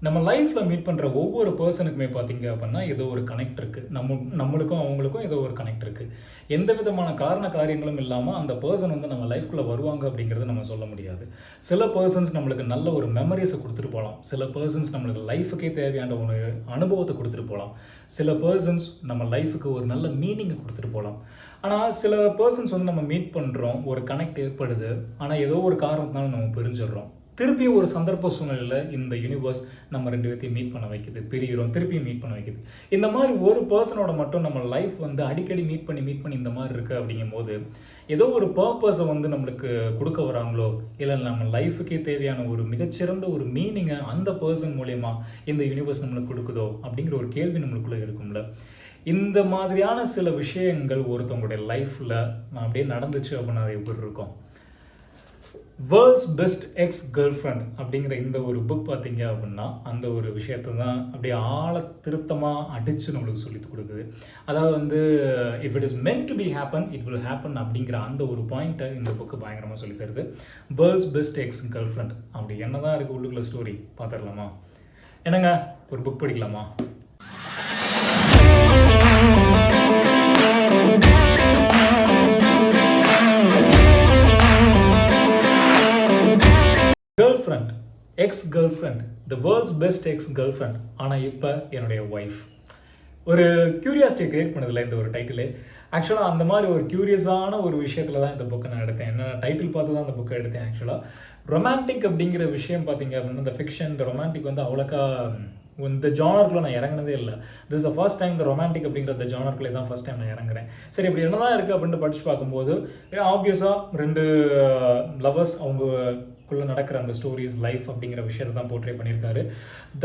நம்ம லைஃப்ல மீட் பண்ற ஒவ்வொரு பெர்சனுக்குமே பார்த்தீங்க அப்படின்னா, ஏதோ ஒரு கனெக்ட் இருக்கு. நம்மளுக்கும் அவங்களுக்கும் ஏதோ ஒரு கனெக்ட் இருக்கு. எந்த விதமான காரண காரியங்களும் இல்லாம அந்த பெர்சன் வந்து நம்ம லைஃப்குள்ள வருவாங்க அப்படிங்கிறத நம்ம சொல்ல முடியாது. சில பெர்சன்ஸ் நம்மளுக்கு நல்ல ஒரு மெமரீஸ குடுத்துட்டு போலாம். சில பெர்சன்ஸ் நம்மளுக்கு லைஃப்க்கே தேவையான ஒரு அனுபவத்த குடுத்துட்டு போலாம். சில பெர்சன்ஸ் நம்ம லைஃப்க்கு ஒரு நல்ல மீனிங்க குடுத்துட்டு போலாம். ஆனா, சில பெர்சன்ஸ் வந்து நம்ம மீட் பண்றோம். ஒரு கனெக்ட் ஏற்படுது. ஆனா, ஏதோ ஒரு காரணத்தினால நம்ம பிரிஞ்சிடுறோம். திருப்பியும் ஒரு சந்தர்ப்ப சூழ்நிலையில இந்த யூனிவர்ஸ் நம்ம 2 பேத்தையும் மீட் பண்ண வைக்குது. பிரியிறோம். திருப்பியும் மீட் பண்ண வைக்குது. இந்த மாரி ஒரு பெர்சனோட மட்டும் நம்ம லைஃப் வந்து அடிக்கடி மீட் பண்ணி இந்த மாரி இருக்கு அப்படிங்கும்போது, ஏதோ ஒரு பர்ப்பஸ வந்து நம்மளுக்கு குடுக்க வராங்களோ, இல்ல நம்ம லைஃப்க்கே தேவையான ஒரு மிகச்சிறந்த ஒரு மீனிங்க அந்த பெர்சன் மூலியமா இந்த யூனிவர்ஸ் நம்மளுக்கு குடுக்குதோ அப்படிங்கிற ஒரு கேள்வி நம்மளுக்குள்ள இருக்கும்ல. இந்த மாதிரியான சில விஷயங்கள் ஒருத்தவங்களுடைய லைஃப்ல அப்படியே நடந்துச்சு அப்படின்னா அது எப்படி இருக்கும்? World's best ex girl friend அப்படிங்கிற இந்த ஒரு புக் பார்த்தீங்க அப்படின்னா அந்த ஒரு விஷயத்தை தான் அப்படியே ஆழ திருத்தமாக அடித்து நம்மளுக்கு சொல்லி கொடுக்குது. அதாவது வந்து if it is மென்ட் to be happen it will happen அப்படிங்கிற அந்த ஒரு பாயிண்ட்டை இந்த புக்கு பயங்கரமாக சொல்லி தருது. World's best ex girl friend அப்படி என்ன தான் இருக்குது உள்ளுக்குள்ள ஸ்டோரி பார்த்துடலாமா? என்னங்க ஒரு புக் படிக்கலாமா? Girl friend, X girl friend, the world's best ex girl friend. ஆனால் இப்போ என்னுடைய ஒய்ஃப். ஒரு க்யூரியாசிட்டியை கிரியேட் பண்ணதில்லை இந்த ஒரு டைட்டிலு. ஆக்சுவலாக அந்த மாதிரி ஒரு க்யூரியஸான ஒரு விஷயத்தில் தான் இந்த புக்கை நான் எடுத்தேன். என்ன டைட்டில் பார்த்து தான் அந்த புக்கை எடுத்தேன். ஆக்சுவலாக ரொமான்டிக் அப்படிங்கிற விஷயம் பார்த்தீங்க அப்படின்னா இந்த ஃபிக்ஷன், இந்த ரொமான்டிக் வந்து அவ்வளோக்கா இந்த ஜானருக்குள்ள நான் இறங்கினதே இல்லை. திஸ் த ஃபர்ஸ்ட் டைம் இந்த ரொமான்டிக் அப்படிங்கிற இந்த ஜானருக்குள்ளே தான் ஃபர்ஸ்ட் டைம் நான் இறங்குறேன். சரி இப்படி என்ன தான் இருக்குது அப்படின்ட்டு படித்து பார்க்கும்போது ஆப்வியஸாக 2 லவர்ஸ் அவங்களுக்குள்ளே நடக்கிற அந்த ஸ்டோரிஸ் லைஃப் அப்படிங்கிற விஷயத்தை தான் போர்ட்ரே பண்ணியிருக்காரு.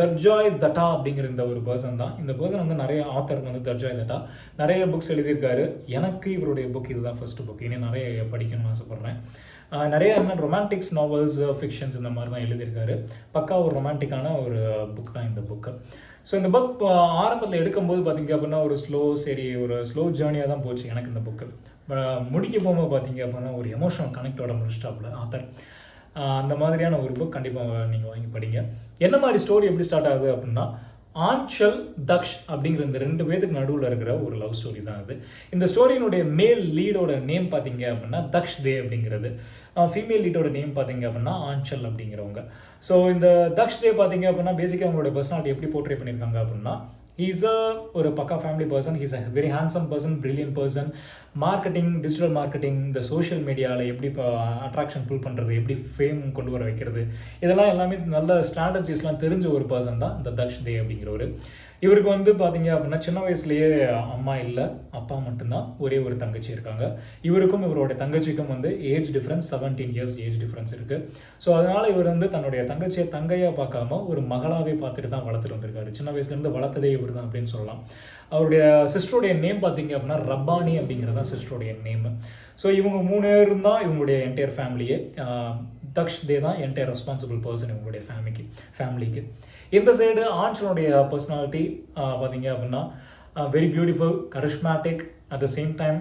தர்ஜாய் தட்டா அப்படிங்கிற இந்த ஒரு பர்சன் தான். இந்த பர்சன் வந்து நிறைய ஆத்தர் வந்து தர்ஜாய் தட்டா நிறைய புக்ஸ் எழுதியிருக்காரு. எனக்கு இவருடைய புக் இதுதான் ஃபர்ஸ்ட் புக். இனி நிறைய படிக்கணும்னு ஆசைப்பட்றேன். நிறைய என்ன ரொமான்டிக்ஸ் நாவல்ஸ், ஃபிக்ஷன்ஸ் இந்த மாதிரி தான் எழுதியிருக்காரு. பக்கா ஒரு ரொமான்டிக்கான ஒரு புக் தான் இந்த புக்கு. ஸோ இந்த புக் ஆரம்பத்தில் எடுக்கும்போது பார்த்தீங்க அப்படின்னா ஒரு ஸ்லோ ஜேர்னியாக தான் போச்சு எனக்கு இந்த புக்கு. முடிக்க போகும்போது பார்த்தீங்க அப்படின்னா ஒரு எமோஷனல் கனெக்டோட முடிச்சிட்டாப்புல ஆத்தர். அந்த மாதிரியான ஒரு புக் கண்டிப்பாக நீங்கள் வாங்கி படிங்க. என்ன மாதிரி ஸ்டோரி எப்படி ஸ்டார்ட் ஆகுது அப்படின்னா, ஆன்ஷல், தக்ஷ் அப்படிங்கிற இந்த 2 பேத்துக்கு நடுவில் இருக்கிற ஒரு லவ் ஸ்டோரி தான் அது. இந்த ஸ்டோரியினுடைய மேல் லீடோட நேம் பார்த்தீங்க அப்படின்னா தக்ஷ் தே அப்படிங்கிறது. ஃபீமேல் லீடோட நேம் பார்த்தீங்க அப்படின்னா ஆன்ஷல் அப்படிங்கிறவங்க. ஸோ இந்த தக்ஷ் தே பார்த்தீங்க அப்படின்னா பேசிக்காக அவங்களோட பர்சனாலிட்டி எப்படி போர்ட்ரே பண்ணியிருக்காங்க அப்படின்னா, ஹீஸ் ஒரு பக்கா family person, he's a very handsome person, brilliant person. Digital marketing, இந்த சோஷியல் மீடியாவில் எப்படி இப்போ அட்ராக்ஷன் புல் பண்ணுறது, எப்படி ஃபேம் கொண்டு வர வைக்கிறது, இதெல்லாம் எல்லாமே நல்ல ஸ்ட்ராட்டஜிஸ்லாம் தெரிஞ்ச ஒரு பர்சன் தான் இந்த தக்ஷ் தே அப்படிங்கிறவர். இவருக்கு வந்து பார்த்தீங்க அப்படின்னா சின்ன வயசுலேயே அம்மா இல்லை, அப்பா மட்டும்தான். ஒரே ஒரு தங்கச்சி இருக்காங்க. இவருக்கும் இவரோட தங்கச்சிக்கும் வந்து age difference 17 years age difference இருக்குது. ஸோ அதனால் இவர் வந்து தன்னுடைய தங்கச்சியை தங்கையாக பார்க்காம ஒரு மகளாகவே பார்த்துட்டு தான் வளர்த்துட்டு வந்திருக்காரு. சின்ன வயசுலேருந்து வளர்த்ததே இவர் தான் அப்படின்னு சொல்லலாம். அவருடைய சிஸ்டருடைய நேம் பார்த்தீங்க அப்படின்னா ரப்பானி அப்படிங்கிறது தான் சிஸ்டருடைய நேம். ஸோ இவங்க 3 பேரும் தான் இவங்களுடைய என்டையர் ஃபேமிலியே. தக்ஷ் தே தான் என்டையர் ரெஸ்பான்சிபிள் பர்சன் இவங்களுடைய ஃபேமிலிக்கு. இந்த சைடு ஆன்ஷனுடைய பர்சனாலிட்டி பார்த்தீங்க அப்படின்னா very beautiful, charismatic, at the same time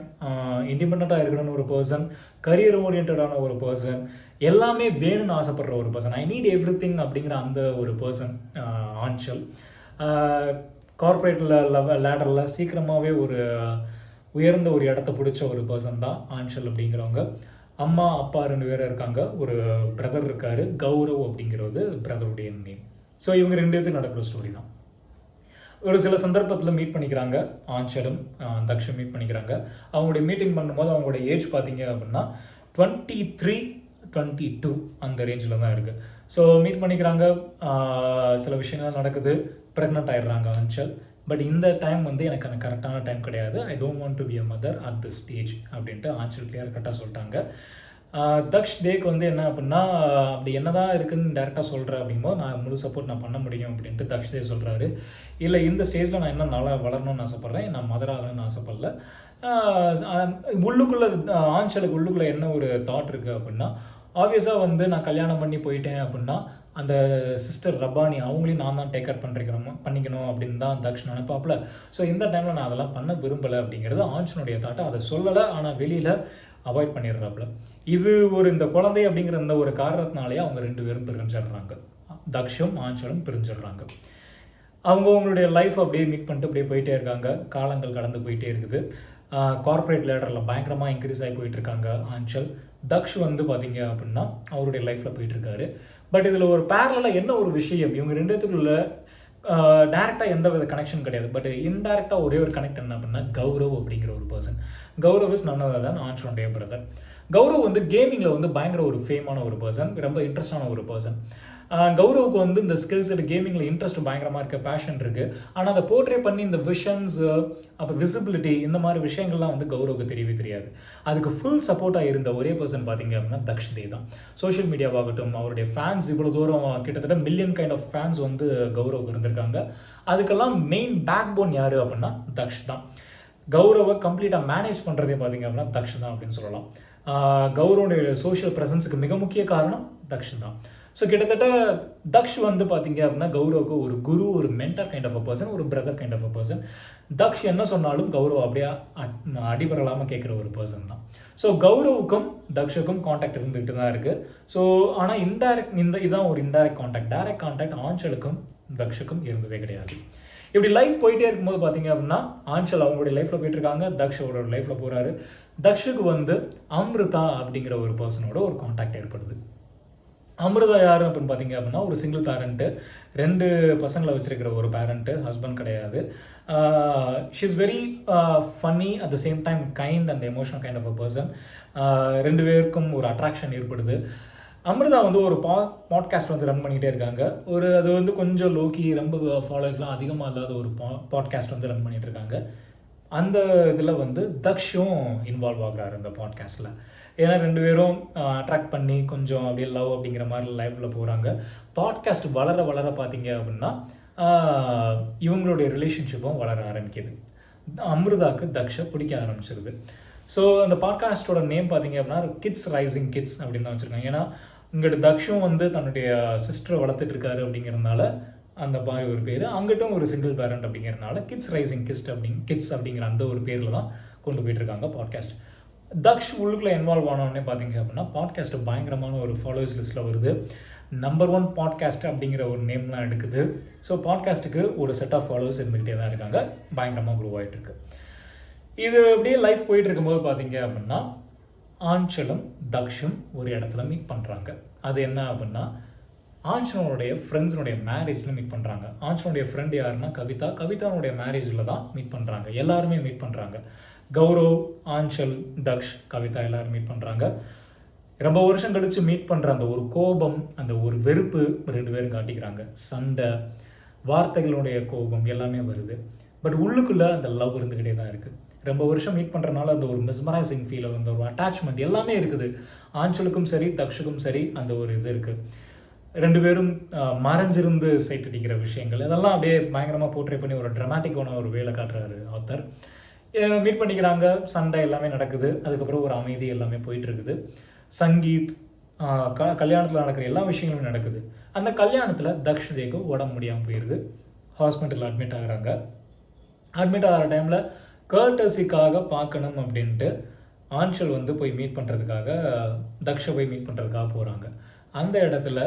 இண்டிபெண்ட்டாக இருக்கணும்னு ஒரு பர்சன், கரியர் ஓரியன்டான ஒரு பர்சன், எல்லாமே வேணும்னு ஆசைப்படுற ஒரு person. I need every thing அப்படிங்கிற அந்த ஒரு பர்சன் ஆன்ஷல். கார்பரேட்டில் லேடரில் சீக்கிரமாகவே ஒரு உயர்ந்த ஒரு இடத்த பிடிச்ச ஒரு பர்சன் தான் ஆன்ஷல் அப்படிங்கிறவங்க. அம்மா அப்பா 2 பேரும் இருக்காங்க. ஒரு பிரதர் இருக்கார், கௌரவ் அப்படிங்கிறது பிரதருடைய நேம். ஸோ இவங்க 2 பேருக்கு நடக்கிற ஸ்டோரி தான். ஒரு சில சந்தர்ப்பத்தில் மீட் பண்ணிக்கிறாங்க. ஆன்ஷலும் தக்ஷும் மீட் பண்ணிக்கிறாங்க. அவங்களுடைய மீட்டிங் பண்ணும்போது அவங்களுடைய ஏஜ் பார்த்தீங்க அப்படின்னா 23, 22 அந்த ரேஞ்சில் தான் இருக்குது. ஸோ மீட் பண்ணிக்கிறாங்க. சில விஷயங்கள் நடக்குது. ப்ரெக்னென்ட் ஆகிடுறாங்க ஆன்ஷல். பட் இந்த டைம் வந்து எனக்கு அந்த கரெக்டான டைம் கிடையாது. I don't want to be a mother at this stage அப்படின்ட்டு ஆன்ஷல் கிளியர் கரெக்டாக சொல்லிட்டாங்க. தக்ஷ் தேக்கு வந்து என்ன அப்படின்னா, அப்படி என்ன தான் இருக்குதுன்னு டேரெக்டாக சொல்கிறேன் அப்படிங்கும்போது நான் முழு சப்போர்ட் நான் பண்ண முடியும் அப்படின்ட்டு தக்ஷ் தே சொல்கிறாரு. இல்லை இந்த ஸ்டேஜில் நான் இன்னும் நல்லா வளரணும்னு ஆசைப்பட்றேன், நான் மதர் ஆகணும்னு ஆசைப்படல. உள்ளுக்குள்ளே ஆன்ஷலுக்கு உள்ளுக்குள்ளே என்ன ஒரு தாட் இருக்குது அப்படின்னா, ஆப்வியஸாக வந்து நான் கல்யாணம் பண்ணி போயிட்டேன் அப்படின்னா அந்த சிஸ்டர் ரப்பானி அவங்களையும் நான் தான் டேக் கேர் பண்ணிக்கணும் அப்படின்னு தான் தக்ஷ் நினைப்பாப்புல. ஸோ இந்த டைமில் நான் அதெல்லாம் பண்ண விரும்பலை அப்படிங்கிறது ஆன்ஷனுடைய தாட்டை. அதை சொல்லலை, ஆனால் வெளியில் அவாய்ட் பண்ணிடுறாப்புல. இது ஒரு இந்த குழந்தை அப்படிங்கிற இந்த ஒரு காரணத்தினாலேயே அவங்க 2 பேரும் பிரிஞ்சிடுறாங்க. தக்ஷும் ஆஞ்சலும் பிரிஞ்சிடுறாங்க. அவங்களுடைய லைஃப் அப்படியே மீட் பண்ணிட்டு அப்படியே போயிட்டே இருக்காங்க. காலங்கள் கடந்து போயிட்டே இருக்குது. கார்ப்பரேட் லேடரில் பயங்கரமாக இன்க்ரீஸ் ஆகி போயிட்டுருக்காங்க ஆஞ்சல். தக்ஷ் வந்து பார்த்தீங்க அப்படின்னா அவருடைய லைஃப்பில் போயிட்டுருக்காரு. பட் இதில் ஒரு பேரலாக என்ன ஒரு விஷயம், இவங்க ரெண்டுத்துக்குள்ள டேரெக்டாக எந்த வித கனெக்ஷன் கிடையாது. பட் இன்டேரக்டாக ஒரே ஒரு கனெக்ட் என்ன அப்படின்னா கௌரவ் அப்படிங்கிற ஒரு person. Gaurav is none other than ஆஞ்சலுடைய பிரதர். கௌரவ் வந்து கேமிங்கில் வந்து பயங்கர ஒரு ஃபேமான ஒரு பர்சன், ரொம்ப இன்ட்ரெஸ்டான ஒரு பர்சன். கௌரவுக்கு வந்து இந்த ஸ்கில்ஸ் கேமிங்கில் இன்ட்ரெஸ்ட் பயங்கரமாக இருக்குது, பேஷன் இருக்குது. ஆனால் அதை போர்ட்ரே பண்ணி இந்த விஷன்ஸ் அப்போ விசிபிலிட்டி இந்த மாதிரி விஷயங்கள்லாம் வந்து கௌரவுக்கு தெரியவே தெரியாது. அதுக்கு ஃபுல் சப்போர்ட்டாக இருந்த ஒரே பர்சன் பார்த்தீங்க அப்படின்னா தக்ஷ் தே தான். சோஷியல் மீடியாவாகட்டும், அவருடைய ஃபேன்ஸ் இவ்வளோ தூரம் கிட்டத்தட்ட மில்லியன் கைண்ட் ஆஃப் ஃபேன்ஸ் வந்து கௌரவுக்கு இருந்திருக்காங்க. அதுக்கெல்லாம் மெயின் பேக் போன் யார் அப்படின்னா தக்ஷ் தான். கௌரவை கம்ப்ளீட்டாக மேனேஜ் பண்ணுறதே பார்த்தீங்க அப்படின்னா தக்ஷ் தான் அப்படின்னு சொல்லலாம். கௌரவனுடைய சோஷியல் ப்ரெசன்ஸுக்கு மிக முக்கிய காரணம் தக்ஷ் தான். ஸோ கிட்டத்தட்ட தக்ஷ் வந்து பார்த்தீங்க அப்படின்னா கௌரவுக்கு ஒரு குரு, ஒரு mentor kind of a person, ஒரு brother kind of a person. Daksh என்ன சொன்னாலும் கௌரவ் அப்படியே அடிபரலாமல் கேட்குற ஒரு பர்சன் தான். ஸோ கௌரவுக்கும் தக்ஷுக்கும் காண்டாக்ட் இருந்துகிட்டு தான் இருக்குது. ஸோ ஆனால் இதுதான் ஒரு இன்டைரக்ட் காண்டாக்ட். டைரக்ட் காண்டாக்ட் ஆஞ்சலுக்கும் தக்ஷுக்கும் இருந்ததே கிடையாது. இப்படி லைஃப் போயிட்டே இருக்கும்போது பார்த்தீங்க அப்படின்னா ஆஞ்சல் அவங்களுடைய லைஃப்பில் போயிட்டுருக்காங்க, தக்ஷ் அவரோட லைஃப்பில் போகிறாரு. தக்ஷுக்கு வந்து அம்ருதா அப்படிங்கிற ஒரு பர்சனோட ஒரு காண்டாக்ட் ஏற்படுது. அம்ருதா யார் அப்படின்னு பார்த்தீங்க அப்படின்னா ஒரு சிங்கிள் பேரண்ட்டு, 2 பசங்களை வச்சுருக்கிற ஒரு பேரண்ட்டு, ஹஸ்பண்ட் கிடையாது. She is very funny, at the same time kind and emotional kind of a person. 2 பேருக்கும் ஒரு அட்ராக்ஷன் ஏற்படுது. அம்ருதா வந்து ஒரு பாட்காஸ்ட் வந்து ரன் பண்ணிகிட்டே இருக்காங்க. அது வந்து கொஞ்சம் லோக்கி, ரொம்ப ஃபாலோவர்ஸ்லாம் அதிகமாக இல்லாத ஒரு பாட்காஸ்ட் வந்து ரன் பண்ணிகிட்டு இருக்காங்க. அந்த இதில் வந்து தக்ஷும் இன்வால்வ் ஆகுறாரு இந்த பாட்காஸ்ட்டில். ஏன்னா 2 பேரும் அட்ராக்ட் பண்ணி கொஞ்சம் அப்படியே லவ் அப்படிங்கிற மாதிரி லைஃப்பில் போகிறாங்க. பாட்காஸ்ட் வளர வளர பார்த்தீங்க அப்படின்னா இவங்களுடைய ரிலேஷன்ஷிப்பும் வளர ஆரம்பிக்குது. அம்ருதாவுக்கு தக்ஷை பிடிக்க ஆரம்பிச்சிருது. ஸோ அந்த பாட்காஸ்ட்டோட நேம் பார்த்தீங்க அப்படின்னா கிட்ஸ் ரைசிங் கிட்ஸ் அப்படின்னு தான் வச்சுருக்காங்க. ஏன்னா இங்கிட்ட தக்ஷும் வந்து தன்னுடைய சிஸ்டரை வளர்த்துட்டு இருக்காரு அப்படிங்கிறதுனால அந்த மாதிரி ஒரு பேர், அங்கிட்டும் ஒரு சிங்கிள் பேரண்ட் அப்படிங்கிறதுனால கிட்ஸ் ரைசிங் கிட்ஸ் அப்படிங்கிற அந்த ஒரு பேரில் தான் கொண்டு போயிட்டுருக்காங்க பாட்காஸ்ட். தக்ஷ் உள்ளுக்குள்ளே இன்வால்வ் ஆனோடனே பார்த்தீங்க அப்படின்னா பாட்காஸ்ட் பயங்கரமான ஒரு ஃபாலோவர்ஸ் லிஸ்ட்டில் வருது. நம்பர் 1 பாட்காஸ்ட் அப்படிங்கிற ஒரு நேம்லாம் எடுக்குது. ஸோ பாட்காஸ்ட்டுக்கு ஒரு செட் ஆஃப் ஃபாலோவர்ஸ் இருந்துக்கிட்டே தான் இருக்காங்க, பயங்கரமாக க்ரோ ஆகிட்டுருக்கு. இது அப்படியே லைஃப் போயிட்டு இருக்கும்போது பார்த்தீங்க அப்படின்னா ஆஞ்சலும் தக்ஷும் ஒரு இடத்துல மீட் பண்ணுறாங்க. அது என்ன அப்படின்னா ஆஞ்சலனுடைய ஃப்ரெண்ட்ஸுடைய மேரேஜில் மீட் பண்ணுறாங்க. ஆஞ்சலனுடைய ஃப்ரெண்ட் யாருன்னா கவிதாவுடைய மேரேஜில் தான் மீட் பண்ணுறாங்க. எல்லாருமே மீட் பண்ணுறாங்க. கௌரவ், ஆஞ்சல், தக்ஷ், கவிதா எல்லோரும் மீட் பண்ணுறாங்க. ரொம்ப வருஷம் கழித்து மீட் பண்ணுற அந்த ஒரு கோபம், அந்த ஒரு வெறுப்பு 2 பேரும் காட்டிக்கிறாங்க. சண்டை, வார்த்தைகளுடைய கோபம் எல்லாமே வருது. பட் உள்ளுக்குள்ளே அந்த லவ் இருந்துக்கிட்டே தான் இருக்குது. ரொம்ப வருஷம் மீட் பண்ணுறதுனால அந்த ஒரு மிஸ்மரைசிங் ஃபீல், அந்த ஒரு அட்டாச்மெண்ட் எல்லாமே இருக்குது. ஆஞ்சலுக்கும் சரி தக்ஷுக்கும் சரி அந்த ஒரு இது இருக்குது. 2 பேரும் மறைஞ்சிருந்து சைட் அடிக்கிற விஷயங்கள் இதெல்லாம் அப்படியே பயங்கரமாக போர்ட்ரே பண்ணி ஒரு ட்ராமாட்டிக்கான ஒரு வேலை காட்டுறாரு ஆத்தர். மீட் பண்ணிக்கிறாங்க, சண்டை எல்லாமே நடக்குது. அதுக்கப்புறம் ஒரு அமைதி எல்லாமே போயிட்டுருக்குது. சங்கீத், கல்யாணத்தில் நடக்கிற எல்லா விஷயங்களும் நடக்குது. அந்த கல்யாணத்தில் தக்ஷ் தேக்கு உடம்பு முடியாமல் போயிடுது. ஹாஸ்பிட்டலில் அட்மிட் ஆகுறாங்க. அட்மிட் ஆகிற டைமில் கர்டசிக்காக பார்க்கணும் அப்படின்ட்டு ஆஞ்சல் வந்து போய் மீட் பண்ணுறதுக்காக, தக்ஷை போய் மீட் பண்ணுறதுக்காக போகிறாங்க. அந்த இடத்துல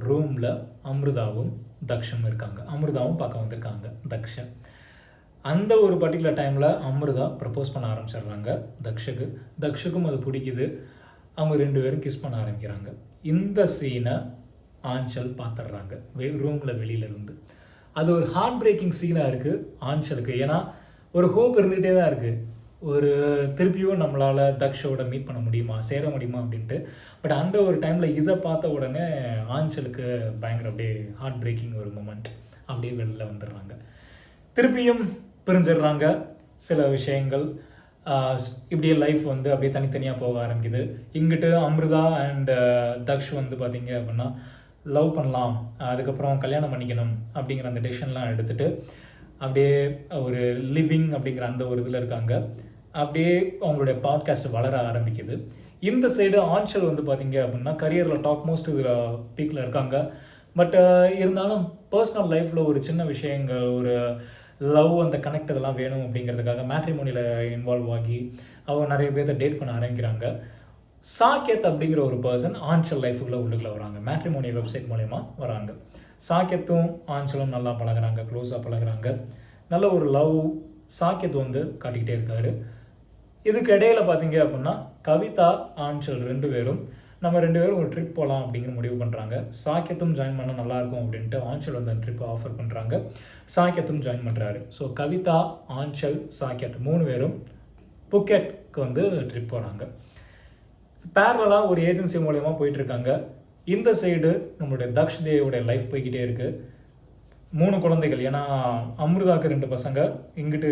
ரூமில் அம்ருதாவும் தக்ஷும் இருக்காங்க. அம்ருதாவும் பார்க்க வந்திருக்காங்க தக்ஷை. அந்த ஒரு பர்டிகுலர் டைமில் அம்ருதா ப்ரப்போஸ் பண்ண ஆரம்பிச்சிடுறாங்க தக்ஷுக்கு. தக்ஷுக்கும் அது பிடிக்குது. அவங்க 2 பேரும் கிஸ் பண்ண ஆரம்பிக்கிறாங்க. இந்த சீனை ஆஞ்சல் பார்த்துடுறாங்க ரூமில் வெளியிலேருந்து. அது ஒரு ஹார்ட் பிரேக்கிங் சீனாக இருக்குது ஆஞ்சலுக்கு. ஏன்னா ஒரு ஹோப் இருந்துகிட்டே தான் இருக்குது, ஒரு திருப்பியும் நம்மளால் தக்ஷோட மீட் பண்ண முடியுமா, சேர முடியுமா அப்படின்ட்டு. பட் அந்த ஒரு டைமில் இதை பார்த்த உடனே ஆஞ்சலுக்கு பயங்கர அப்படியே ஹார்ட் பிரேக்கிங் ஒரு மூமெண்ட், அப்படியே வெளியில் வந்துடுறாங்க. திருப்பியும் பிரிஞ்சிடுறாங்க. சில விஷயங்கள் இப்படியே லைஃப் வந்து அப்படியே தனித்தனியாக போக ஆரம்பிக்குது. இங்கிட்டு அம்ருதா அண்ட் தக்ஷ் வந்து பார்த்திங்க அப்படின்னா லவ் பண்ணலாம், அதுக்கப்புறம் கல்யாணம் பண்ணிக்கணும் அப்படிங்கிற அந்த டெசிஷன்லாம் எடுத்துகிட்டு அப்படியே ஒரு லிவிங் அப்படிங்கிற அந்த ஒரு இதில் இருக்காங்க. அப்படியே அவங்களுடைய பாட்காஸ்ட் வளர ஆரம்பிக்குது. இந்த சைடு ஆஞ்சல் வந்து பார்த்திங்க அப்படின்னா கரியரில் டாப் மோஸ்ட் இதில் பீக்கில் இருக்காங்க. பட் இருந்தாலும் பர்சனல் லைஃப்பில் ஒரு சின்ன விஷயங்கள், ஒரு லவ், அந்த கனெக்ட் இதெல்லாம் வேணும் அப்படிங்கிறதுக்காக மேட்ரிமோனியில் இன்வால்வ் ஆகி அவங்க நிறைய பேர்த்த டேட் பண்ண ஆரம்பிக்கிறாங்க. சாக்கேத் அப்படிங்கிற ஒரு பர்சன் ஆஞ்சல் லைஃபுக்குள்ளே உள்ளுக்குள்ளே வராங்க. மேட்ரிமோனி வெப்சைட் மூலயமா வராங்க. சாக்கியத்தும் ஆஞ்சலும் நல்லா பழகுறாங்க, க்ளோஸாக பழகுறாங்க. நல்ல ஒரு லவ் சாக்கியத்து வந்து காட்டிக்கிட்டே இருக்காரு. இதுக்கு இடையில பார்த்தீங்க அப்படின்னா கவிதா, ஆஞ்சல் 2 பேரும் நம்ம 2 பேரும் ஒரு ட்ரிப் போகலாம் அப்படிங்கிற முடிவு பண்ணுறாங்க. சாக்கியத்தும் ஜாயின் பண்ணால் நல்லாயிருக்கும் அப்படின்ட்டு ஆஞ்சல் வந்து அந்த ட்ரிப்பை ஆஃபர் பண்ணுறாங்க. சாக்கியத்தும் ஜாயின் பண்ணுறாரு. ஸோ கவிதா, ஆஞ்சல், சாக்கியத் 3 பேரும் புக்கெட்க்கு வந்து ட்ரிப் போகிறாங்க. பேரலாக ஒரு ஏஜென்சி மூலயமா போயிட்டுருக்காங்க. இந்த சைடு நம்மளுடைய தக்ஷ் தேவோடைய லைஃப் போய்கிட்டே இருக்குது. 3 குழந்தைகள், ஏன்னா அமிர்தாவுக்கு 2 பசங்க, இங்கிட்டு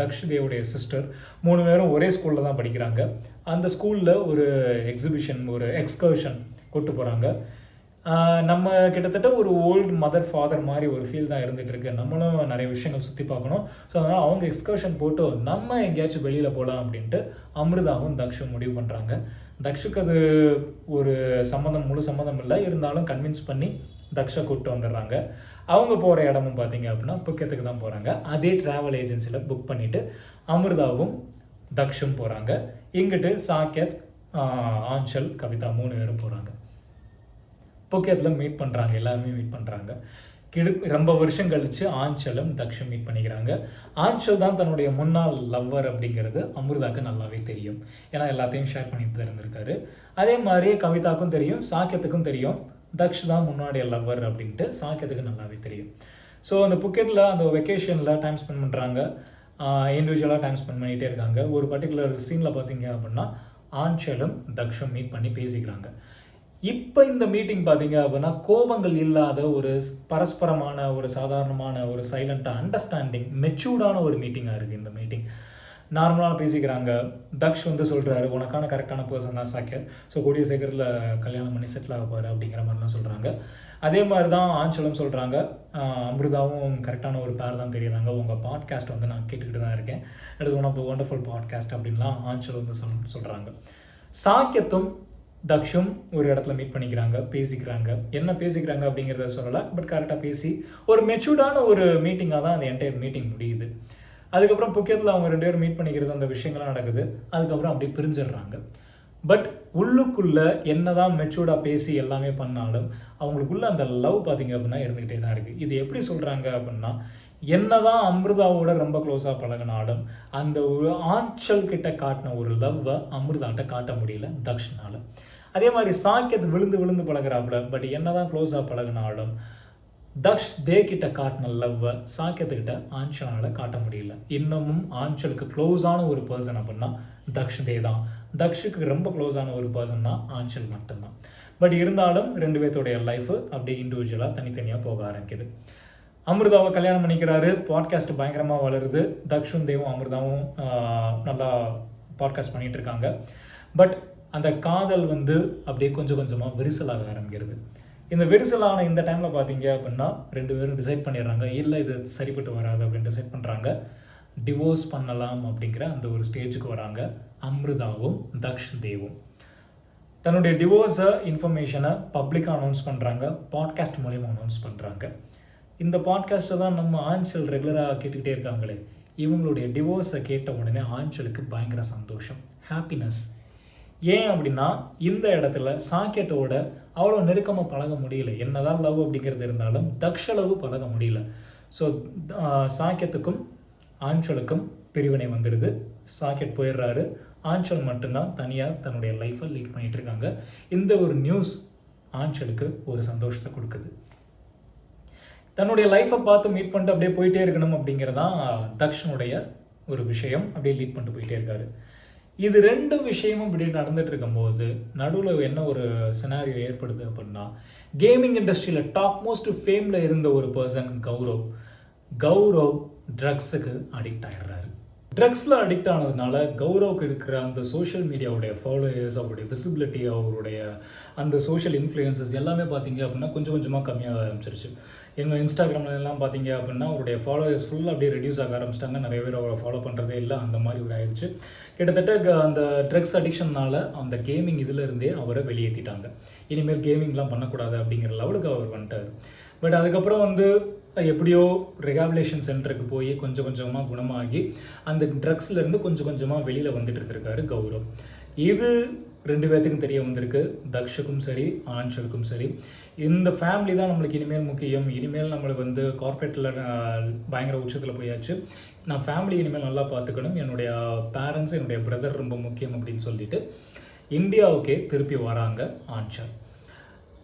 தக்ஷ் தேவுடைய சிஸ்டர், 3 பேரும் ஒரே ஸ்கூலில் தான் படிக்கிறாங்க. அந்த ஸ்கூலில் ஒரு எக்ஸிபிஷன், ஒரு எக்ஸ்கர்ஷன் கூட்டு போகிறாங்க. நம்ம கிட்டத்தட்ட ஒரு ஓல்டு மதர் ஃபாதர் மாதிரி ஒரு ஃபீல் தான் இருந்துகிட்டு இருக்கு. நம்மளும் நிறைய விஷயங்கள் சுற்றி பார்க்கணும். ஸோ அதனால் அவங்க எக்ஸ்கர்ஷன் போட்டு நம்ம எங்கேயாச்சும் வெளியில் போகலாம் அப்படின்ட்டு அமிர்தாவும் தக்ஷும் முடிவு பண்ணுறாங்க. தக்ஷுக்கு அது ஒரு முழு சம்மந்தம் இல்லை, இருந்தாலும் கன்வின்ஸ் பண்ணி தக்ஷை கூப்பிட்டு வந்துடுறாங்க. அவங்க போகிற இடமும் பார்த்தீங்க அப்படின்னா புக்கெத்துக்கு தான் போகிறாங்க. அதே ட்ராவல் ஏஜென்சியில் புக் பண்ணிவிட்டு அமிர்தாவும் தக்ஷும் போகிறாங்க. இங்கிட்டு சாக்கியத், ஆஞ்சல், கவிதா 3 பேரும் போகிறாங்க. புக்கெத்தில் மீட் பண்ணுறாங்க, எல்லாருமே மீட் பண்ணுறாங்க. ரொம்ப வருஷம் கழித்து ஆஞ்சலும் தக்ஷும் மீட் பண்ணிக்கிறாங்க. ஆஞ்சல் தான் தன்னுடைய முன்னாள் லவ்வர் அப்படிங்கிறது அமிர்தாவுக்கு நல்லாவே தெரியும். ஏன்னா எல்லாத்தையும் ஷேர் பண்ணிட்டு தான் இருந்திருக்காரு. அதே மாதிரி கவிதாவுக்கும் தெரியும், சாக்கியத்துக்கும் தெரியும் தக்ஷ் தான் முன்னாடிய லவ்வர் அப்படின்ட்டு சாக்கியத்துக்கு நல்லாவே தெரியும். ஸோ அந்த புக்கெட்டில் அந்த வெக்கேஷனில் டைம் ஸ்பெண்ட் பண்ணுறாங்க. இண்டிவிஜுவலாக டைம் ஸ்பெண்ட் பண்ணிகிட்டே இருக்காங்க. ஒரு பர்டிகுலர் சீனில் பார்த்தீங்க அப்படின்னா ஆஞ்சலும் தக்ஷும் மீட் பண்ணி பேசிக்கிறாங்க. இப்போ இந்த மீட்டிங் பார்த்தீங்க அப்படின்னா கோபங்கள் இல்லாத ஒரு பரஸ்பரமான ஒரு சாதாரணமான ஒரு சைலண்ட்டாக அண்டர்ஸ்டாண்டிங் மெச்சூர்டான ஒரு மீட்டிங்காக இருக்குது இந்த மீட்டிங். நார்மலாக பேசிக்கிறாங்க. தக்ஷ் வந்து சொல்கிறாரு, உனக்கான கரெக்டான பர்சன் தான் சாக்கியத், ஸோ கூடிய சீக்கிரத்தில் கல்யாணம் பண்ணி செட்டில் ஆகப்பாரு அப்படிங்கிற மாதிரிலாம் சொல்கிறாங்க. அதே மாதிரி தான் ஆஞ்சலும் சொல்கிறாங்க, அமிர்தாவும் கரெக்டான ஒரு பேர் தான் தெரியுறாங்க. உங்கள் பாட்காஸ்ட் வந்து நான் கேட்டுக்கிட்டு தான் இருக்கேன், it is one of the wonderful podcast அப்படின்லாம் ஆஞ்சல் வந்து சொல்கிறாங்க. சாக்கியத்தும் தக்ஷும் ஒரு இடத்துல மீட் பண்ணிக்கிறாங்க, பேசிக்கிறாங்க. என்ன பேசிக்கிறாங்க அப்படிங்கிறத சொல்லலை, பட் கரெக்டாக பேசி ஒரு மெச்சூர்டான ஒரு மீட்டிங்காக தான் அந்த என்டையர் மீட்டிங் முடியுது. அதுக்கப்புறம் புக்கெத்தில் அவங்க 2 பேரும் மீட் பண்ணிக்கிறது, அந்த விஷயங்கள்லாம் நடக்குது. அதுக்கப்புறம் அப்படியே பிரிஞ்சிடுறாங்க. பட் உள்ளுக்குள்ளே என்ன தான் மெச்சூர்டாக பேசி எல்லாமே பண்ணாலும் அவங்களுக்குள்ள அந்த லவ் பார்த்திங்க அப்படின்னா இருந்துக்கிட்டே தான் இருக்குது. இது எப்படி சொல்கிறாங்க அப்படின்னா, என்ன தான் அமிர்தாவோட ரொம்ப க்ளோஸாக பழகினாலும் அந்த ஒரு ஆஞ்சல் கிட்ட காட்டின ஒரு லவ்வை அமிர்தாட்ட காட்ட முடியல தக்ஷனால். அதே மாதிரி சாக்கியத்து விழுந்து பழகிறாப்புல, பட் என்ன தான் க்ளோஸாக பழகினாலும் தக்ஷ் கிட்ட காட்டின லவ்வை சாக்கியத்துக்கிட்ட ஆஞ்சலால் காட்ட முடியல. இன்னமும் ஆஞ்சலுக்கு க்ளோஸான ஒரு பர்சன் அப்படின்னா தக்ஷ் தான். தக்ஷுக்கு ரொம்ப க்ளோஸான ஒரு பர்சன் தான் ஆஞ்சல் மட்டும்தான். பட் இருந்தாலும் 2 பேர்த்தோடைய லைஃபு அப்படியே இண்டிவிஜுவலாக தனித்தனியாக போக ஆரம்பிக்குது. அமிர்தாவை கல்யாணம் பண்ணிக்கிறாரு. பாட்காஸ்ட் பயங்கரமாக வளருது. தக்ஷும் தேவும் அமிர்தாவும் நல்லா பாட்காஸ்ட் பண்ணிகிட்டு இருக்காங்க. பட் அந்த காதல் வந்து அப்படியே கொஞ்சம் கொஞ்சமாக விரிசலாக ஆரம்பிக்கிறது. இந்த விரிசலான இந்த டைமில் பார்த்தீங்க அப்படின்னா 2 பேரும் டிசைட் பண்ணிடுறாங்க, இல்லை இது சரிப்பட்டு வராது அப்படின்னு டிசைட் பண்ணுறாங்க. டிவோர்ஸ் பண்ணலாம் அப்படிங்கிற அந்த ஒரு ஸ்டேஜுக்கு வராங்க அமிர்தாவும் தக்ஷ் தேவும். தன்னுடைய டிவோர்ஸை இன்ஃபர்மேஷனை பப்ளிக்காக அனௌன்ஸ் பண்ணுறாங்க, பாட்காஸ்ட் மூலிமா அனௌன்ஸ் பண்ணுறாங்க. இந்த பாட்காஸ்ட்டை தான் நம்ம ஆஞ்சல் ரெகுலராக கேட்டுக்கிட்டே இருக்காங்களே, இவங்களுடைய டிவோர்ஸை கேட்ட உடனே ஆஞ்சலுக்கு பயங்கர சந்தோஷம், ஹாப்பினஸ். ஏன் அப்படின்னா இந்த இடத்துல சாக்கியத்தோட அவ்வளோ நெருக்கமாக பழக முடியல. என்னதான் லவ் அப்படிங்கிறது இருந்தாலும் தக்ஷளவு பழக முடியல. ஸோ சாக்கியத்துக்கும் ஆஞ்சலுக்கும் பிரிவினை வந்துடுது. சாக்கியத் போயிடுறாரு. ஆஞ்சல் மட்டும்தான் தனியாக தன்னுடைய லைஃப்பை லீட் பண்ணிகிட்டு இருக்காங்க. இந்த ஒரு நியூஸ் ஆஞ்சலுக்கு ஒரு சந்தோஷத்தை கொடுக்குது. தன்னுடைய லைஃப்பை பார்த்து மீட் பண்ணிட்டு அப்படியே போயிட்டே இருக்கணும் அப்படிங்கிறதான் தக்ஷனுடைய ஒரு விஷயம். அப்படியே லீட் பண்ணிட்டு போயிட்டே இருக்காரு. இது 2 விஷயமும் இப்படி நடந்துட்டு இருக்கும்போது நடுவில் என்ன ஒரு சினாரியோ ஏற்படுது அப்படின்னா, கேமிங் இண்டஸ்ட்ரியில் டாப் மோஸ்ட் ஃபேமில் இருந்த ஒரு பர்சன் கௌரவ் ட்ரக்ஸுக்கு அடிக்ட் ஆகிடுறாரு. ட்ரக்ஸில் அடிக்ட் ஆனதுனால கௌரவுக்கு இருக்கிற அந்த சோஷியல் மீடியாவுடைய ஃபாலோயர்ஸ், அவருடைய விசிபிலிட்டி, அவருடைய அந்த சோஷியல் இன்ஃப்ளூயன்சஸ் எல்லாமே பார்த்தீங்க அப்படின்னா கொஞ்சம் கொஞ்சமாக கம்மியாக ஆரம்பிச்சிருச்சு. இன்னும் இன்ஸ்டாகிராம்லாம் பார்த்தீங்க அப்படின்னா அவருடைய ஃபாலோவர்ஸ் ஃபுல்லாக அப்படியே ரெடியூஸ் ஆக ஆரம்பிச்சிட்டாங்க. நிறைய பேர் அவரை ஃபாலோ பண்ணுறதே இல்லை, அந்த மாதிரி ஒரு ஆயிடுச்சு. கிட்டத்தட்ட அந்த ட்ரக்ஸ் அடிக்ஷனால் அந்த கேமிங் இதிலிருந்தே அவரை வெளியேற்றிட்டாங்க. இனிமேல் கேமிங்லாம் பண்ணக்கூடாது அப்படிங்கிற லெவலுக்கு அவர் வந்துட்டார். பட் அதுக்கப்புறம் வந்து எப்படியோ ரெகாபிலேஷன் சென்டருக்கு போய் கொஞ்சம் கொஞ்சமாக குணமாகி அந்த ட்ரக்ஸ்லேருந்து கொஞ்சம் கொஞ்சமாக வெளியில் வந்துட்டு இருந்திருக்காரு கௌரவ். இது 2 பேர்த்துக்கும் தெரிய வந்திருக்கு. தக்ஷுக்கும் சரி, ஆன்சலுக்கும் சரி. இந்த ஃபேமிலி தான் நம்மளுக்கு இனிமேல் முக்கியம். இனிமேல் நம்மளுக்கு வந்து கார்ப்பரேட்டில் பயங்கர உச்சத்தில் போயாச்சு. நான் ஃபேமிலி இனிமேல் நல்லா பார்த்துக்கணும். என்னுடைய பேரண்ட்ஸ், என்னுடைய பிரதர் ரொம்ப முக்கியம் அப்படின்னு சொல்லிட்டு இந்தியாவுக்கே திருப்பி வராங்க ஆன்சல்.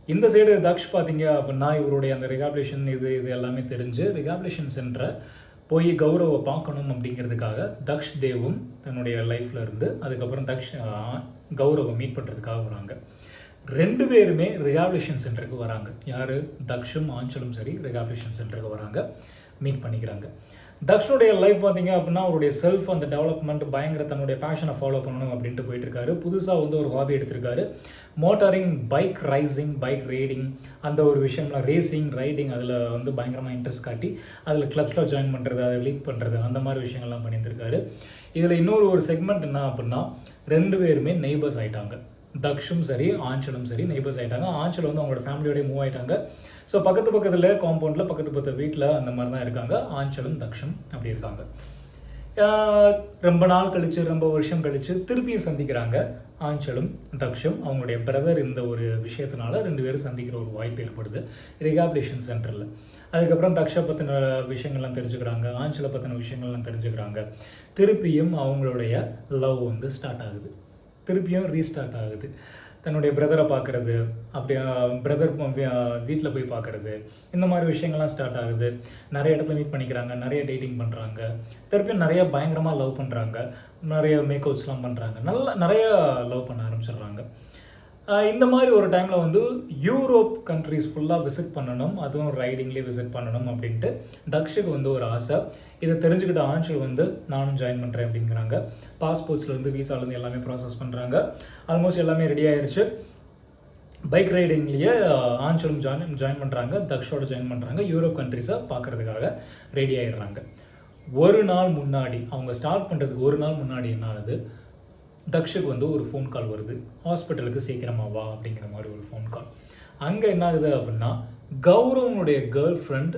இந்த சைடு தக்ஷ் பார்த்தீங்க அப்படின்னா இவருடைய அந்த ரிகாபிலேஷன் இது எல்லாமே தெரிஞ்சு ரிகாபிலேஷன் சென்டரை போய் கௌரவை பார்க்கணும் அப்படிங்கிறதுக்காக தக்ஷ் தேவும் தன்னுடைய லைஃப்பில் இருந்து அதுக்கப்புறம் கௌரவை மீட் பண்ணுறதுக்காக வராங்க. 2 பேருமே ரிகாபிலேஷன் சென்டருக்கு வராங்க. யார்? தக்ஷும் ஆன்சலும் சரி ரிகாபிலேஷன் சென்டருக்கு வராங்க, மீட் பண்ணிக்கிறாங்க. தக்ஷனுடைய லைஃப் பார்த்தீங்க அப்படின்னா அவருடைய செல்ஃப் அந்த டெவலப்மெண்ட் பயங்கர தன்னுடைய பேஷனை ஃபாலோ பண்ணணும் அப்படின்ட்டு போயிட்டுருக்காரு. புதுசாக வந்து ஒரு ஹாபி எடுத்திருக்காரு. Motoring, bike racing, bike riding, அந்த ஒரு விஷயம்லாம் ரேசிங், ரைடிங் அதில் வந்து பயங்கரமாக இன்ட்ரெஸ்ட் காட்டி அதில் கிளப்ஸில் ஜாயின் பண்ணுறது, அதை லீட் பண்ணுறது, அந்த மாதிரி விஷயங்கள்லாம் பண்ணியிருந்திருக்காரு. இதில் இன்னொரு செக்மெண்ட் என்ன அப்படின்னா 2 பேருமே நெய்பர்ஸ் ஆகிட்டாங்க. தக்ஷும் சரி, ஆன்சலும் சரி நெய்பர்ஸ் ஆகிட்டாங்க. ஆன்சல் வந்து அவங்களோட ஃபேமிலியோடய மூவ் ஆகிட்டாங்க. ஸோ பக்கத்தில் காம்பவுண்டில் பக்கத்து வீட்டில் அந்த மாதிரி தான் இருக்காங்க. ஆன்சலும் தக்ஷும் அப்படி இருக்காங்க. ரொம்ப நாள் கழித்து, ரொம்ப வருஷம் கழித்து திருப்பியும் சந்திக்கிறாங்க. ஆன்சலும் தக்ஷும் அவங்களுடைய பிரதர் இந்த ஒரு விஷயத்தினால 2 பேரும் சந்திக்கிற ஒரு வாய்ப்பு ஏற்படுது ரிகாபிலேஷன் சென்டரில். அதுக்கப்புறம் தக்ஷை பற்றின விஷயங்கள்லாம் தெரிஞ்சுக்கிறாங்க, ஆன்சலை பற்றின விஷயங்கள்லாம் தெரிஞ்சுக்கிறாங்க. திருப்பியும் அவங்களுடைய லவ் வந்து ஸ்டார்ட் ஆகுது. திருப்பியும் ரீஸ்டார்ட் ஆகுது. தன்னுடைய பிரதரை பார்க்குறது, அப்படியே பிரதர் வீட்டில் போய் பார்க்குறது, இந்த மாதிரி விஷயங்கள்லாம் ஸ்டார்ட் ஆகுது. நிறைய இடத்துல மீட் பண்ணிக்கிறாங்க, நிறைய டேட்டிங் பண்ணுறாங்க, திருப்பியும் நிறைய பயங்கரமாக லவ் பண்ணுறாங்க, நிறைய மேக்கவுட்ஸ்லாம் பண்ணுறாங்க, நிறைய லவ் பண்ண ஆரம்பிச்சிடுறாங்க. இந்த மாதிரி ஒரு டைமில் வந்து யூரோப் கண்ட்ரிஸ் ஃபுல்லாக விசிட் பண்ணணும், அதுவும் ரைடிங்லேயே விசிட் பண்ணணும் அப்படின்ட்டு தக்ஷுக்கு வந்து ஒரு ஆசை. இதை தெரிஞ்சுக்கிட்ட ஆன்சல் வந்து நானும் ஜாயின் பண்ணுறேன் அப்படிங்கிறாங்க. பாஸ்போர்ட்ஸ்லேருந்து வீசாலேருந்து எல்லாமே ப்ராசஸ் பண்ணுறாங்க. ஆல்மோஸ்ட் எல்லாமே ரெடி ஆயிடுச்சு. பைக் ரைடிங்லேயே ஆன்சலும் ஜாயின் பண்ணுறாங்க, தக்ஷோட ஜாயின் பண்ணுறாங்க. யூரோப் கண்ட்ரிஸை பார்க்குறதுக்காக ரெடி ஆகிடுறாங்க. ஒரு நாள் முன்னாடி, அவங்க ஸ்டார்ட் பண்ணுறதுக்கு ஒரு நாள் முன்னாடி என்ன ஆகுது, தக்ஷுக்கு வந்து ஒரு ஃபோன் கால் வருது. ஹாஸ்பிட்டலுக்கு சீக்கிரமாக வா அப்படிங்கிற மாதிரி ஒரு ஃபோன் கால். அங்கே என்ன ஆகுது அப்படின்னா கௌரவனுடைய கேர்ள் ஃப்ரெண்ட்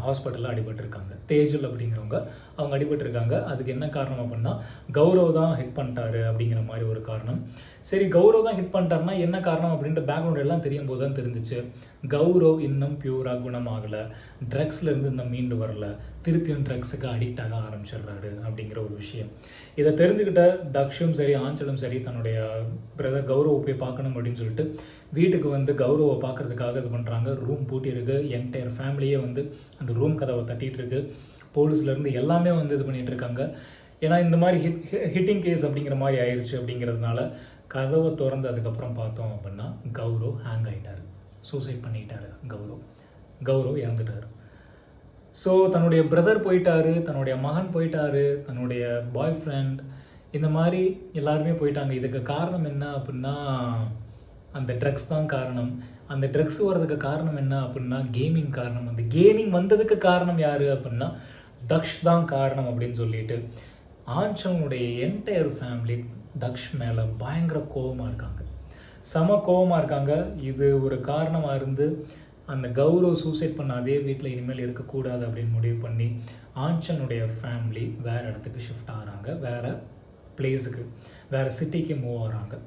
ஹாஸ்பிட்டலில் அடிபட்டிருக்காங்க. தேஜல் அப்படிங்கிறவங்க அவங்க அடிபட்டிருக்காங்க. அதுக்கு என்ன காரணம் அப்படின்னா கௌரவ் தான் ஹிட் பண்ணிட்டாரு அப்படிங்கிற மாதிரி ஒரு காரணம். சரி, கௌரவ் தான் ஹிட் பண்ணிட்டாருன்னா என்ன காரணம் அப்படின்ற பேக்ரவுண்ட் எல்லாம் தெரியும் போது தான் தெரிஞ்சிச்சு கௌரவ் இன்னும் பியூராக குணமாகலை, ட்ரக்ஸ்லேருந்து இன்னும் மீண்டு வரல, திருப்பியும் ட்ரக்ஸுக்கு அடிக்ட் ஆக ஆரம்பிச்சிடுறாரு அப்படிங்கிற ஒரு விஷயம். இதை தெரிஞ்சுக்கிட்ட தக்ஷும் சரி, ஆன்சலும் சரி தன்னுடைய பிரதர் கௌரவ் போய் பார்க்கணும் அப்படின்னு சொல்லிட்டு வீட்டுக்கு வந்து கௌரவை பார்க்குறதுக்காக இது பண்ணுறாங்க. ரூம் பூட்டியிருக்கு, என்டையர் ஃபேமிலியே வந்து அந்த ரூம் கதவை தட்டிகிட்டு இருக்கு. போலீஸ்லேருந்து எல்லாமே வந்து இது பண்ணிகிட்டு இருக்காங்க. ஏன்னா இந்த மாதிரி ஹிட்டிங் கேஸ் அப்படிங்கிற மாதிரி ஆயிடுச்சு. அப்படிங்கிறதுனால கதவை திறந்து அதுக்கப்புறம் பார்த்தோம் அப்படின்னா கௌரவ் ஹேங் ஆகிட்டார், சூசைட் பண்ணிக்கிட்டாரு. கௌரவ் இறந்துட்டார். ஸோ தன்னுடைய பிரதர் போயிட்டாரு, தன்னுடைய மகன் போயிட்டாரு, தன்னுடைய பாய் ஃப்ரெண்ட், இந்த மாதிரி எல்லாருமே போயிட்டாங்க. இதுக்கு காரணம் என்ன அப்படின்னா அந்த ட்ரக்ஸ் தான் காரணம். அந்த ட்ரக்ஸ் வர்றதுக்கு காரணம் என்ன அப்படின்னா கேமிங் காரணம். அந்த கேமிங் வந்ததுக்கு காரணம் யார் அப்படின்னா தக்ஷ் தான் காரணம் அப்படின்னு சொல்லிட்டு ஆன்சனுடைய என்டையர் ஃபேமிலி தக்ஷ் மேலே பயங்கர கோபமாக இருக்காங்க, செம கோபமாக இருக்காங்க. இது ஒரு காரணமாக இருந்து அந்த கௌரவ் சூசைட் பண்ண அதே வீட்டில் இனிமேல் இருக்கக்கூடாது அப்படின்னு முடிவு பண்ணி ஆன்சனுடைய ஃபேமிலி வேறு இடத்துக்கு ஷிஃப்ட் ஆகிறாங்க, வேறு பிளேஸுக்கு, வேறு சிட்டிக்கு மூவ் ஆகிறாங்க.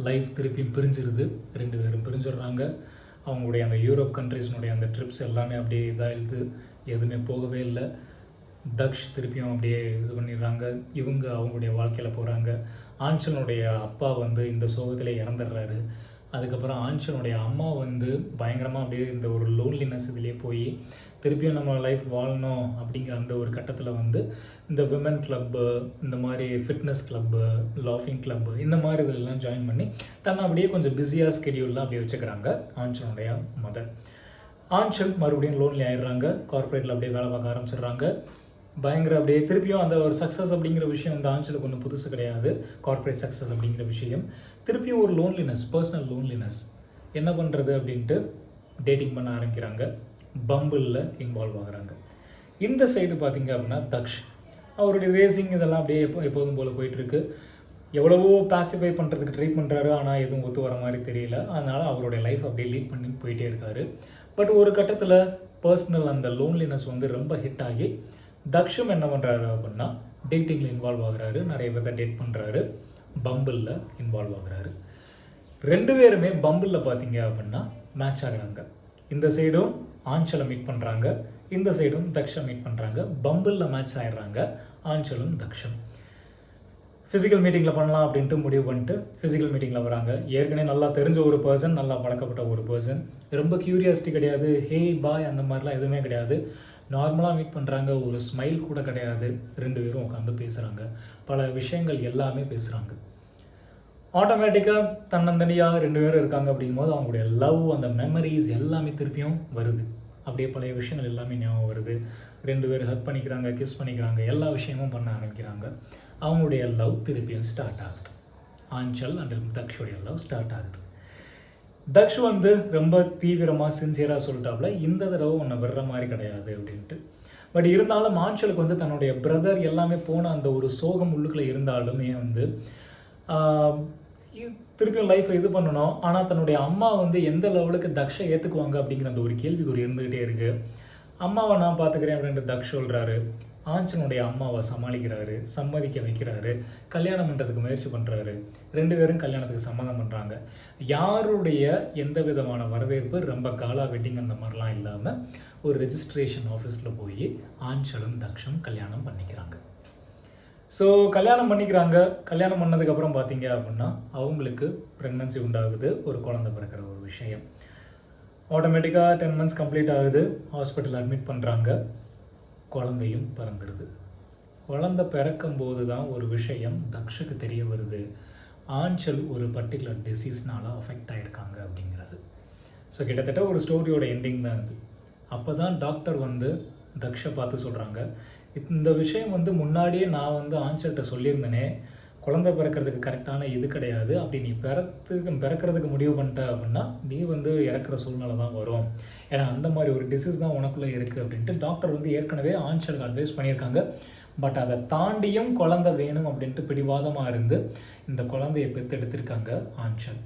லைஃப் திருப்பியும் பிரிஞ்சிருது. 2 பேரும் பிரிஞ்சிடுறாங்க. அவங்களுடைய அந்த யூரோப் கண்ட்ரிஸ்னுடைய அந்த ட்ரிப்ஸ் எல்லாமே அப்படியே இதாகிடுது, எதுவுமே போகவே இல்லை. தக்ஷ் திருப்பியும் அப்படியே இது பண்ணிடுறாங்க. இவங்க அவங்களுடைய வாழ்க்கையில் போகிறாங்க. ஆன்சனுடைய அப்பா வந்து இந்த சோகத்திலே இறந்துடுறாரு. அதுக்கப்புறம் ஆன்சனுடைய அம்மா வந்து பயங்கரமாக அப்படியே இந்த ஒரு லோன்லினஸ் இதிலே போய் திருப்பியும் நம்ம லைஃப் வாழணும் அப்படிங்கிற அந்த ஒரு கட்டத்தில் வந்து இந்த விமன் கிளப்பு, இந்த மாதிரி ஃபிட்னஸ் கிளப்பு, லாஃபிங் கிளப்பு, இந்த மாதிரி இதெல்லாம் ஜாயின் பண்ணி தன்னை அப்படியே கொஞ்சம் பிஸியாக ஸ்கெடியூல்லாம் அப்படியே வச்சுக்கிறாங்க ஆன்சனுடைய மதர். ஆன்சல் மறுபடியும் லோன்லி ஆயிடுறாங்க. கார்ப்பரேட்டில் அப்படியே வேலை பார்க்க ஆரம்பிச்சிடுறாங்க. பயங்கர அப்படியே திருப்பியும் அந்த ஒரு சக்ஸஸ் அப்படிங்கிற விஷயம் வந்து ஆன்சலுக்கு ஒன்றும் புதுசு கிடையாது. கார்ப்பரேட் சக்ஸஸ் அப்படிங்கிற விஷயம் திருப்பியும் ஒரு லோன்லினஸ், பர்சனல் லோன்லினஸ், என்ன பண்ணுறது அப்படின்ட்டு டேட்டிங் பண்ண ஆரம்பிக்கிறாங்க. பம்பிளில் இன்வால்வ் ஆகுறாங்க. இந்த சைடு பார்த்திங்க அப்படின்னா தக்ஷ் அவருடைய ரேசிங் இதெல்லாம் அப்படியே எப்போதும் போல் போயிட்டுருக்கு. எவ்வளவோ பாசிஃபை பண்ணுறதுக்கு ட்ரை பண்ணுறாரு, ஆனால் எதுவும் ஒத்து வர மாதிரி தெரியல. அதனால் அவருடைய லைஃப் அப்படியே லீட் பண்ணி போயிட்டே இருக்காரு. பட் ஒரு கட்டத்தில் பர்சனல் அந்த லோன்லினஸ் வந்து ரொம்ப ஹிட் ஆகி தக்ஷம் என்ன பண்ணுறாரு அப்படின்னா டேட்டிங்கில் இன்வால்வ் ஆகுறாரு, நிறைய பேர்த்த டேட் பண்ணுறாரு, பம்பிளில் இன்வால்வ் ஆகுறாரு. 2 பேருமே பம்பிளில் பார்த்தீங்க அப்படின்னா மேட்ச் ஆகுறாங்க. இந்த சைடும் ஆஞ்சலை மீட் பண்ணுறாங்க, இந்த சைடும் தக்ஷை மீட் பண்ணுறாங்க. பம்பிளில் மேட்ச் ஆகிடுறாங்க ஆஞ்சலும் தக்ஷம். ஃபிசிக்கல் மீட்டிங்கில் பண்ணலாம் அப்படின்ட்டு முடிவு பண்ணிட்டு ஃபிசிக்கல் மீட்டிங்கில் வராங்க. ஏற்கனவே நல்லா தெரிஞ்ச ஒரு பர்சன், நல்லா பழக்கப்பட்ட ஒரு பர்சன். ரொம்ப க்யூரியாசிட்டி கிடையாது, ஹே பாய் அந்த மாதிரிலாம் எதுவுமே கிடையாது. நார்மலாக மீட் பண்ணுறாங்க, ஒரு ஸ்மைல் கூட கிடையாது. 2 பேரும் உட்காந்து பேசுகிறாங்க, பல விஷயங்கள் எல்லாமே பேசுகிறாங்க. ஆட்டோமேட்டிக்காக தன்னந்தனியாக 2 பேரும் இருக்காங்க அப்படிங்கும்போது அவங்களுடைய லவ், அந்த மெமரிஸ் எல்லாமே திருப்பியும் வருது. அப்படியே பழைய விஷயங்கள் எல்லாமே ஞாபகம் வருது. 2 பேர் ஹக் பண்ணிக்கிறாங்க, கிஸ் பண்ணிக்கிறாங்க, எல்லா விஷயமும் பண்ண ஆரம்பிக்கிறாங்க. அவங்களுடைய லவ் திருப்பியும் ஸ்டார்ட் ஆகுது. ஆஞ்சல் அண்ட் தக்ஷுடைய லவ் ஸ்டார்ட் ஆகுது. தக்ஷ் வந்து ரொம்ப தீவிரமாக சின்சியராக சொல்லிட்டாப்புல, இந்த தடவை உன்னை விடுற மாதிரி கிடையாது அப்படின்ட்டு. பட் இருந்தாலும் ஆஞ்சலுக்கு வந்து தன்னுடைய பிரதர் எல்லாமே போன அந்த ஒரு சோகம் உள்ளுக்குள்ளே இருந்தாலுமே வந்து திருப்பியும் லைஃப்பை இது பண்ணணும். ஆனால் தன்னுடைய அம்மா வந்து எந்த லெவலுக்கு தக்ஷை ஏற்றுக்குவாங்க அப்படிங்கிற அந்த ஒரு கேள்விக்குறி இருந்துகிட்டே இருக்குது. அம்மாவை நான் பார்த்துக்கிறேன் அப்படின்ட்டு தக்ஷ் சொல்கிறாரு. ஆஞ்சனுடைய அம்மாவை சமாளிக்கிறாரு, சம்மதிக்க வைக்கிறாரு, கல்யாணம் பண்ணுறதுக்கு முயற்சி பண்ணுறாரு. 2 பேரும் கல்யாணத்துக்கு சம்மதம் பண்ணுறாங்க. யாருடைய எந்த விதமான வரவேற்பு, ரொம்ப காலா வெட்டிங் அந்த மாதிரிலாம் இல்லாமல் ஒரு ரெஜிஸ்ட்ரேஷன் ஆஃபீஸில் போய் ஆஞ்சலும் தக்ஷும் கல்யாணம் பண்ணிக்கிறாங்க. ஸோ கல்யாணம் பண்ணிக்கிறாங்க. கல்யாணம் பண்ணதுக்கப்புறம் பார்த்தீங்க அப்படின்னா அவங்களுக்கு ப்ரெக்னன்சி உண்டாகுது, ஒரு குழந்தை பிறக்கிற ஒரு விஷயம். ஆட்டோமேட்டிக்காக 10 months கம்ப்ளீட் ஆகுது. ஹாஸ்பிட்டல் அட்மிட் பண்ணுறாங்க. குழந்தையும் பிறந்துடுது. குழந்தை பிறக்கும்போது தான் ஒரு விஷயம் தக்ஷுக்கு தெரிய வருது, ஆஞ்சல் ஒரு பர்டிகுலர் டிசீஸ்னால் அஃபெக்ட் ஆகிருக்காங்க அப்படிங்கிறது. ஸோ கிட்டத்தட்ட ஒரு ஸ்டோரியோட எண்டிங் தான் அது. அப்போ தான் டாக்டர் வந்து தக்ஷை பார்த்து சொல்கிறாங்க, இந்த விஷயம் வந்து முன்னாடியே நான் வந்து ஆஞ்சல்கிட்ட சொல்லியிருந்தேனே, குழந்தை பிறக்கிறதுக்கு கரெக்டான இது கிடையாது. அப்படி நீ பிறக்கிறதுக்கு முடிவு பண்ணிட்ட அப்படின்னா நீ வந்து இறக்குற சூழ்நிலை தான் வரும். ஏன்னா அந்த மாதிரி ஒரு டிசீஸ் தான் உனக்குள்ளே இருக்குது அப்படின்ட்டு டாக்டர் வந்து ஏற்கனவே ஆஞ்சலுக்கு அட்வைஸ் பண்ணியிருக்காங்க. பட் அதை தாண்டியும் குழந்தை வேணும் அப்படின்ட்டு பிடிவாதமாக இருந்து இந்த குழந்தையை பெற்றெடுத்திருக்காங்க ஆஞ்சல்.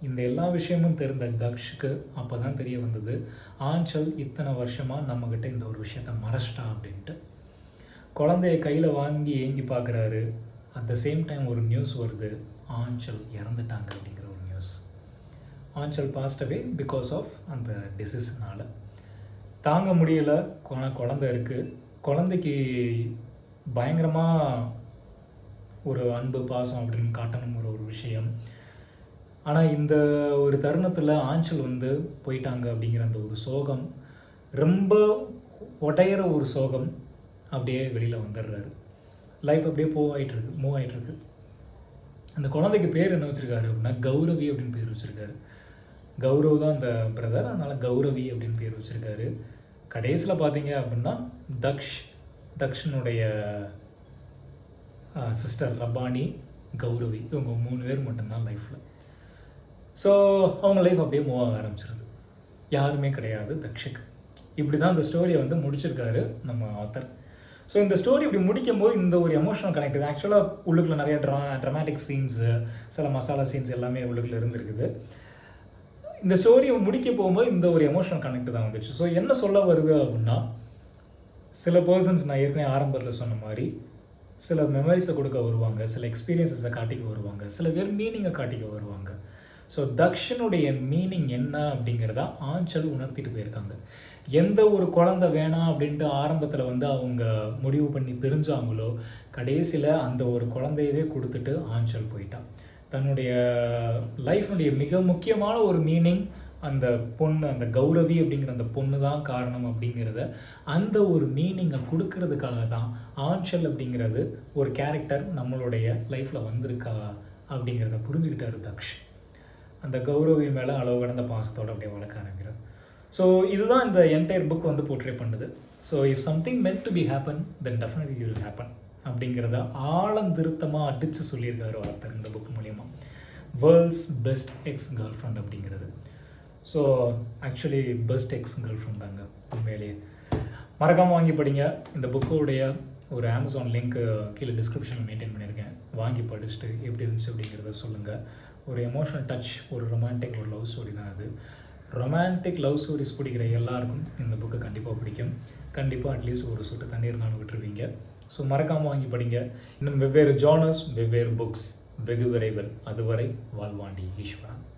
இந்த எல்லா விஷயமும் தெரிந்த தக்ஷுக்கு அப்போ தான் தெரிய வந்தது, ஆஞ்சல் இத்தனை வருஷமாக நம்மக்கிட்ட இந்த ஒரு விஷயத்த மறைச்சிட்டா அப்படின்ட்டு. குழந்தைய கையில் வாங்கி ஏங்கி பார்க்குறாரு. அட் த சேம் டைம் ஒரு நியூஸ் வருது, ஆஞ்சல் இறந்துட்டாங்க அப்படிங்கிற ஒரு news. Anchal passed away because of அந்த டிசீஸ்னால். தாங்க முடியலை, குழந்தை இருக்குது. குழந்தைக்கு பயங்கரமாக ஒரு அன்பு, பாசம் அப்படின்னு காட்டணும் ஒரு விஷயம். ஆனால் இந்த ஒரு தருணத்தில் ஆஞ்சல் வந்து போயிட்டாங்க அப்படிங்கிற அந்த ஒரு சோகம், ரொம்ப உடையிற ஒரு சோகம், அப்படியே வெளியில் வந்துடுறாரு. லைஃப் அப்படியே மூவ் ஆகிட்டுருக்கு. அந்த குழந்தைக்கு பேர் என்ன வச்சுருக்காரு அப்படின்னா கௌரவி அப்படின்னு பேர் வச்சுருக்காரு. கௌரவ் தான் அந்த பிரதர், அதனால் கௌரவி அப்படின்னு பேர் வச்சுருக்காரு. கடைசியில் பார்த்தீங்க அப்படின்னா தக்ஷனுடைய சிஸ்டர் ரபானி, கௌரவி, இவங்க 3 பேர் மட்டும்தான் லைஃப்பில். ஸோ அவங்க லைஃப் அப்படியே மூவ் ஆக ஆரம்பிச்சிருது. யாருமே கிடையாது தக்ஷுக்கு. இப்படி தான் இந்த ஸ்டோரியை வந்து முடிச்சிருக்காரு நம்ம ஆத்தர். ஸோ இந்த ஸ்டோரி இப்படி முடிக்கும் போது இந்த ஒரு எமோஷனல் கனெக்ட். ஆக்சுவலாக உள்ளுக்குள்ள நிறைய ட்ராமாட்டிக் சீன்ஸு, சில மசாலா சீன்ஸ் எல்லாமே உள்ளுக்குள்ள இருந்திருக்குது. இந்த ஸ்டோரியை முடிக்க போகும்போது இந்த ஒரு எமோஷனல் கனெக்ட் தான் வந்துச்சு. ஸோ என்ன சொல்ல வருது அப்படின்னா, சில பர்சன்ஸ் நான் ஏற்கனவே ஆரம்பத்தில் சொன்ன மாதிரி சில மெமரிஸை கொடுக்க வருவாங்க, சில எக்ஸ்பீரியன்ஸஸை காட்டிக்க வருவாங்க, சில பேர் மீனிங்கை காட்டிக்க வருவாங்க. ஸோ தக்ஷனுடைய மீனிங் என்ன அப்படிங்கிறத ஆஞ்சல் உணர்த்திட்டு போயிருக்காங்க. எந்த ஒரு குழந்தை வேணாம் அப்படின்ட்டு ஆரம்பத்தில் வந்து அவங்க முடிவு பண்ணி பிரிஞ்சாங்களோ, கடைசியில் அந்த ஒரு குழந்தையவே கொடுத்துட்டு ஆஞ்சல் போயிட்டான். தன்னுடைய லைஃப்னுடைய மிக முக்கியமான ஒரு மீனிங் அந்த பொண்ணு, அந்த கௌரவி அப்படிங்கிற அந்த பொண்ணு தான் காரணம் அப்படிங்கிறத, அந்த ஒரு மீனிங்கை கொடுக்கறதுக்காக தான் ஆஞ்சல் அப்படிங்கிறது ஒரு கேரக்டர் நம்மளுடைய லைஃப்பில் வந்திருக்கா அப்படிங்கிறத புரிஞ்சுக்கிட்டாரு தக்ஷ். அந்த கௌரவி மேலே அளவு கடந்த பாசத்தோடு அப்படியே வளர்க்க ஆரம்பிக்கிறார். ஸோ இதுதான் இந்த என்டையர் புக் வந்து போர்ட்ரே பண்ணுது. So if something meant to be happen then definitely it will happen அப்படிங்கிறத ஆழந்திருத்தமாக அடித்து சொல்லியிருக்காரு ஒருத்தர் இந்த புக் மூலிமா. World's best ex girlfriend அப்படிங்கிறது. So actually best ex girlfriend தாங்க உண்மையிலேயே. மறக்காமல் வாங்கி படிங்க. இந்த புக்கோடைய ஒரு அமேசான் லிங்க்கு கீழே டிஸ்கிரிப்ஷனில் மெயின்டைன் பண்ணியிருக்கேன். வாங்கி படிச்சுட்டு எப்படி இருந்துச்சு அப்படிங்கிறத சொல்லுங்கள். ஒரு எமோஷனல் டச், ஒரு ரொமான்டிக், ஒரு லவ் ஸ்டோரி தான் அது. ரொமான்டிக் லவ் ஸ்டோரிஸ் பிடிக்கிற எல்லாருக்கும் இந்த புக்கு கண்டிப்பாக பிடிக்கும். கண்டிப்பாக அட்லீஸ்ட் ஒரு சொட்டு தண்ணீர் நான் விட்டுருவீங்க. ஸோ மறக்காமல் வாங்கி படிங்க. இன்னும் வெவ்வேறு ஜானர்ஸ், வெவ்வேறு புக்ஸ் வெகு விரைவில். அதுவரை வாழ்வாண்டி ஈஸ்வரன்.